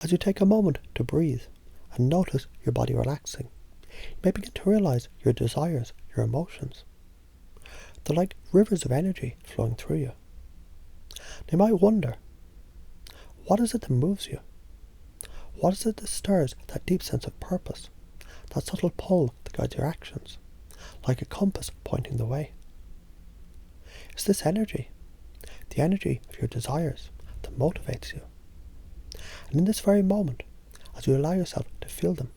As you take a moment to breathe and notice your body relaxing, you may begin to realize your desires, your emotions. They're like rivers of energy flowing through you. You might wonder, what is it that moves you? What is it that stirs that deep sense of purpose, that subtle pull that guides your actions, like a compass pointing the way? It's this energy, the energy of your desires, that motivates you. And in this very moment, as you allow yourself to feel them,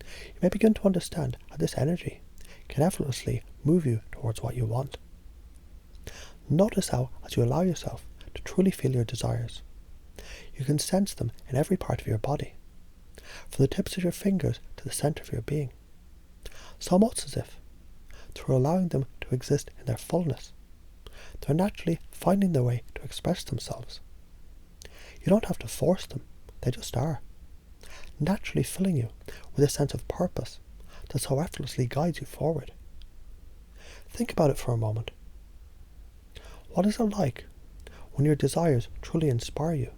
you may begin to understand how this energy can effortlessly move you towards what you want. Notice how, as you allow yourself to truly feel your desires, you can sense them in every part of your body, from the tips of your fingers to the center of your being. It's almost as if, through allowing them to exist in their fullness, they're naturally finding their way to express themselves. You don't have to force them, they just are, naturally filling you with a sense of purpose that so effortlessly guides you forward. Think about it for a moment. What is it like when your desires truly inspire you,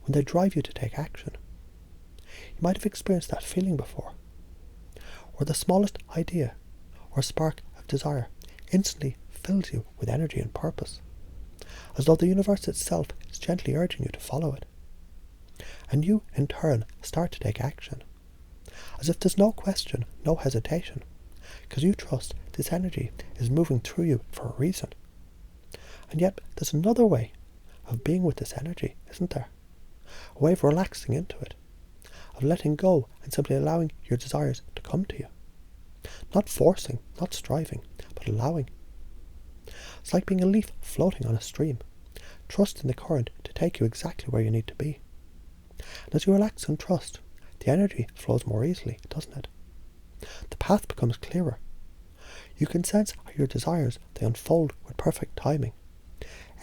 when they drive you to take action? You might have experienced that feeling before, where the smallest idea or spark of desire instantly fills you with energy and purpose, as though the universe itself is gently urging you to follow it. And you, in turn, start to take action, as if there's no question, no hesitation, because you trust this energy is moving through you for a reason. And yet, there's another way of being with this energy, isn't there? A way of relaxing into it, of letting go and simply allowing your desires to come to you. Not forcing, not striving, but allowing. It's like being a leaf floating on a stream, trusting the current to take you exactly where you need to be. And as you relax and trust, the energy flows more easily, doesn't it? The path becomes clearer. You can sense how your desires, they unfold with perfect timing,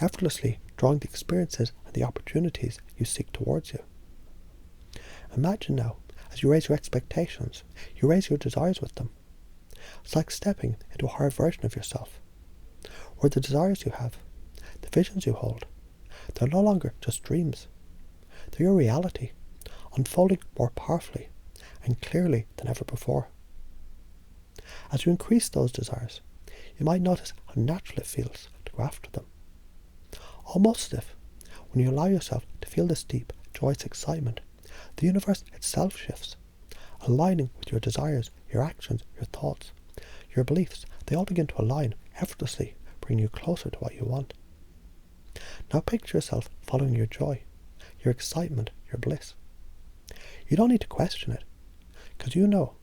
effortlessly drawing the experiences and the opportunities you seek towards you. Imagine now, as you raise your expectations, you raise your desires with them. It's like stepping into a higher version of yourself, where the desires you have, the visions you hold, they're no longer just dreams. They're your reality, unfolding more powerfully and clearly than ever before. As you increase those desires, you might notice how natural it feels to go after them. Almost as if, when you allow yourself to feel this deep, joyous excitement, the universe itself shifts, aligning with your desires, your actions, your thoughts, your beliefs. They all begin to align effortlessly, bringing you closer to what you want. Now picture yourself following your joy, your excitement, your bliss. You don't need to question it, because you know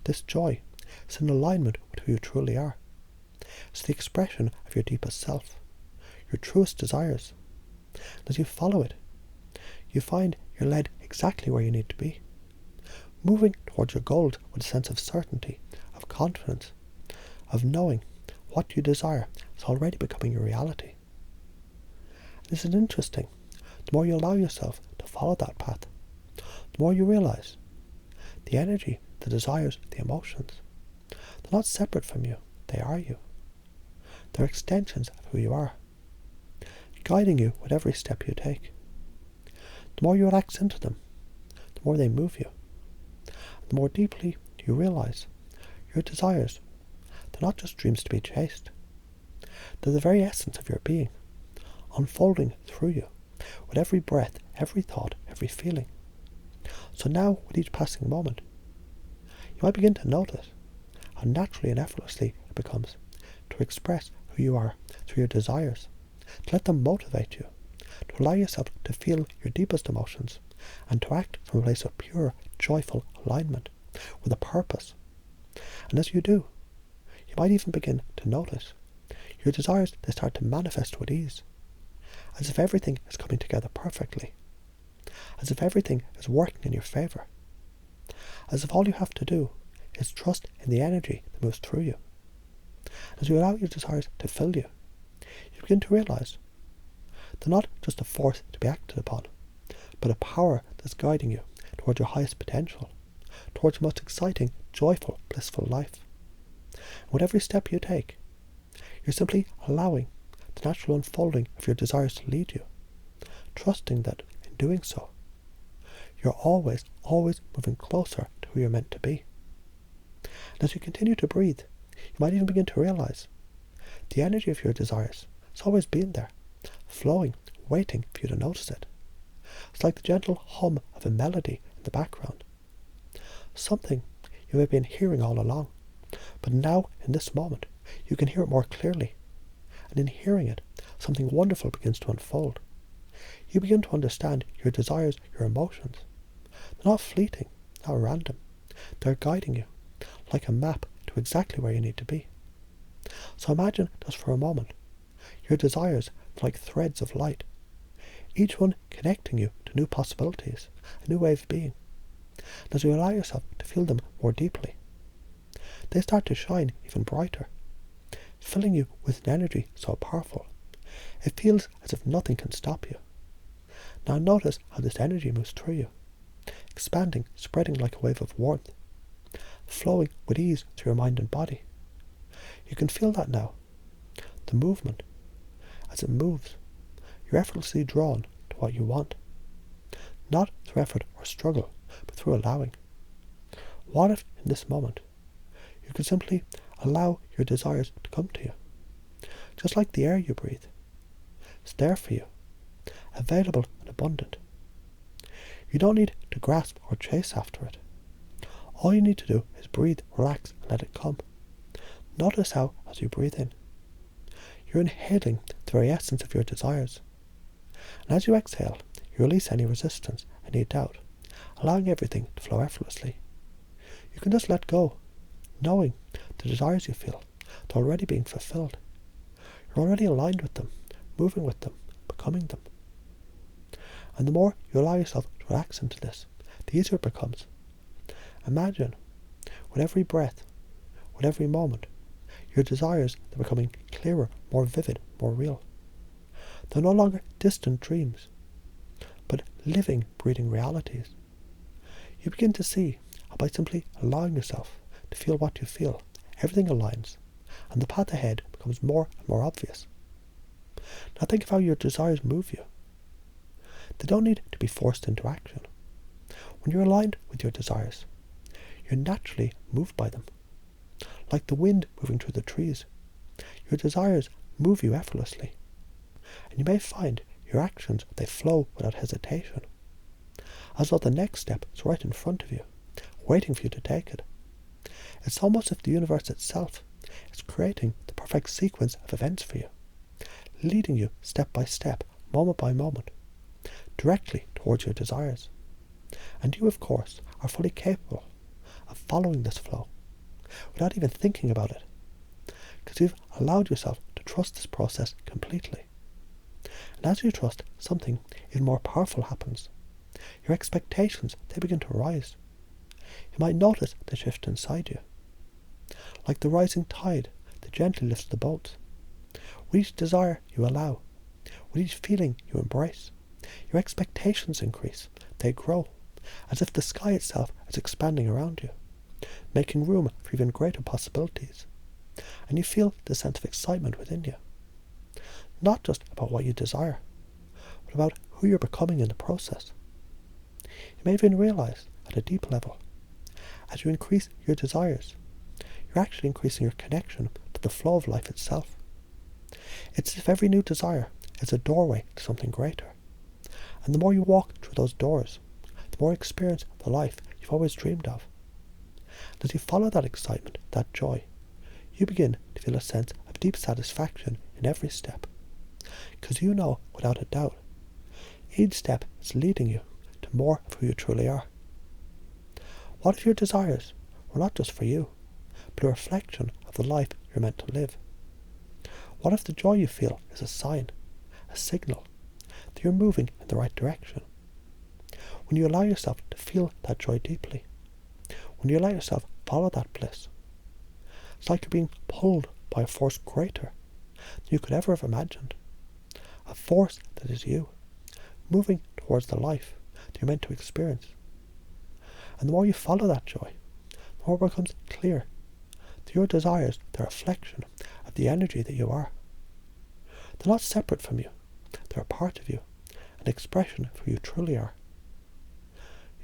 this joy is in alignment with who you truly are. It's the expression of your deepest self, your truest desires. And as you follow it, you find you're led exactly where you need to be, moving towards your goals with a sense of certainty, of confidence, of knowing what you desire is already becoming your reality. And isn't it interesting? The more you allow yourself to follow that path, the more you realize the energy, the desires, the emotions, they're not separate from you, they are you. They're extensions of who you are, guiding you with every step you take. The more you relax into them, the more they move you. The more deeply you realize your desires, they're not just dreams to be chased. They're the very essence of your being, unfolding through you, with every breath, every thought, every feeling. So now, with each passing moment, you might begin to notice how naturally and effortlessly it becomes to express who you are through your desires, to let them motivate you, to allow yourself to feel your deepest emotions, and to act from a place of pure, joyful alignment, with a purpose. And as you do, you might even begin to notice your desires, they start to manifest with ease, as if everything is coming together perfectly, as if everything is working in your favour, as if all you have to do is trust in the energy that moves through you. As you allow your desires to fill you, you begin to realise they're not just a force to be acted upon, but a power that's guiding you towards your highest potential, towards your most exciting, joyful, blissful life. And with every step you take, you're simply allowing the natural unfolding of your desires to lead you, trusting that in doing so, You're always moving closer to who you're meant to be. And as you continue to breathe, you might even begin to realize the energy of your desires has always been there, flowing, waiting for you to notice it. It's like the gentle hum of a melody in the background. Something you may have been hearing all along, but now, in this moment, you can hear it more clearly. And in hearing it, something wonderful begins to unfold. You begin to understand your desires, your emotions. They're not fleeting, not random. They're guiding you, like a map, to exactly where you need to be. So imagine, just for a moment, your desires are like threads of light, each one connecting you to new possibilities, a new way of being. And as you allow yourself to feel them more deeply, they start to shine even brighter, filling you with an energy so powerful, it feels as if nothing can stop you. Now notice how this energy moves through you, expanding, spreading like a wave of warmth, flowing with ease through your mind and body. You can feel that now, the movement. As it moves, you're effortlessly drawn to what you want, not through effort or struggle, but through allowing. What if, in this moment, you could simply allow your desires to come to you, just like the air you breathe? It's there for you, available and abundant. You don't need to grasp or chase after it. All you need to do is breathe, relax, and let it come. Notice how, as you breathe in, you're inhaling the very essence of your desires. And as you exhale, you release any resistance, any doubt, allowing everything to flow effortlessly. You can just let go, knowing the desires you feel, they're already being fulfilled. You're already aligned with them, moving with them, becoming them. And the more you allow yourself to relax into this, the easier it becomes. Imagine, with every breath, with every moment, your desires are becoming clearer, more vivid, more real. They're no longer distant dreams, but living, breathing realities. You begin to see how by simply allowing yourself to feel what you feel, everything aligns, and the path ahead becomes more and more obvious. Now think of how your desires move you. They don't need to be forced into action. When you're aligned with your desires, you're naturally moved by them. Like the wind moving through the trees, your desires move you effortlessly. And you may find your actions, they flow without hesitation, as though the next step is right in front of you, waiting for you to take it. It's almost as if the universe itself is creating the perfect sequence of events for you, leading you step by step, moment by moment, directly towards your desires. And you, of course, are fully capable of following this flow, without even thinking about it, because you've allowed yourself to trust this process completely. And as you trust, something even more powerful happens. Your expectations, they begin to rise. You might notice the shift inside you. Like the rising tide that gently lifts the boat. With each desire you allow, with each feeling you embrace, your expectations increase, they grow, as if the sky itself is expanding around you, making room for even greater possibilities. And you feel the sense of excitement within you. Not just about what you desire, but about who you're becoming in the process. You may even realize, at a deep level, as you increase your desires, you're actually increasing your connection to the flow of life itself. It's as if every new desire is a doorway to something greater. And the more you walk through those doors, the more you experience the life you've always dreamed of. And as you follow that excitement, that joy, you begin to feel a sense of deep satisfaction in every step. Because you know, without a doubt, each step is leading you to more of who you truly are. What if your desires were not just for you, but a reflection of the life you're meant to live? What if the joy you feel is a sign, a signal, that you're moving in the right direction? When you allow yourself to feel that joy deeply, when you allow yourself to follow that bliss, it's like you're being pulled by a force greater than you could ever have imagined. A force that is you, moving towards the life that you're meant to experience. And the more you follow that joy, the more it becomes clear that your desires are a reflection of the energy that you are. They're not separate from you. They're a part of you, an expression of who you truly are.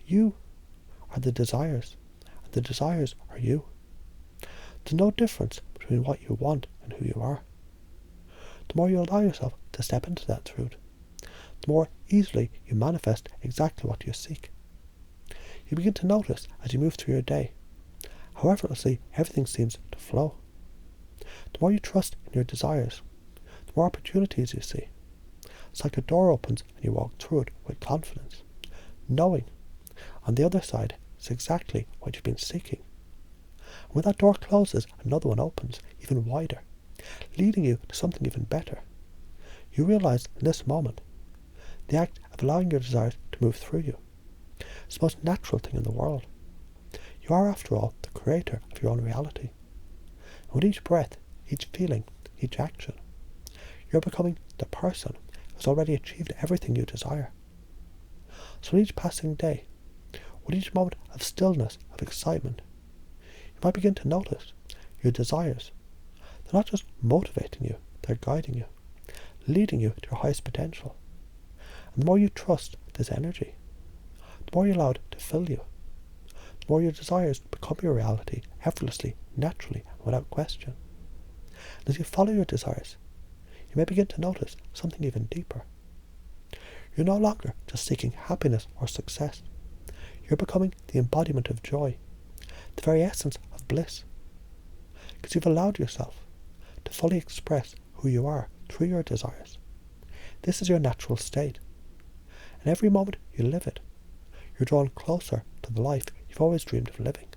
You are the desires, and the desires are you. There's no difference between what you want and who you are. The more you allow yourself to step into that truth, the more easily you manifest exactly what you seek. You begin to notice as you move through your day how effortlessly everything seems to flow. The more you trust in your desires, the more opportunities you see. It's like a door opens and you walk through it with confidence, knowing on the other side is exactly what you've been seeking. And when that door closes, another one opens, even wider, leading you to something even better. You realize in this moment, the act of allowing your desires to move through you is the most natural thing in the world. You are, after all, the creator of your own reality. And with each breath, each feeling, each action, you're becoming the person who's already achieved everything you desire. So with each passing day, with each moment of stillness, of excitement, you might begin to notice your desires. They're not just motivating you, they're guiding you, leading you to your highest potential. And the more you trust this energy, the more you allow it to fill you, the more your desires become your reality effortlessly, naturally, and without question. And as you follow your desires, you may begin to notice something even deeper. You're no longer just seeking happiness or success. You're becoming the embodiment of joy, the very essence of bliss. Because you've allowed yourself to fully express who you are through your desires. This is your natural state. And every moment you live it, you're drawn closer to the life you've always dreamed of living.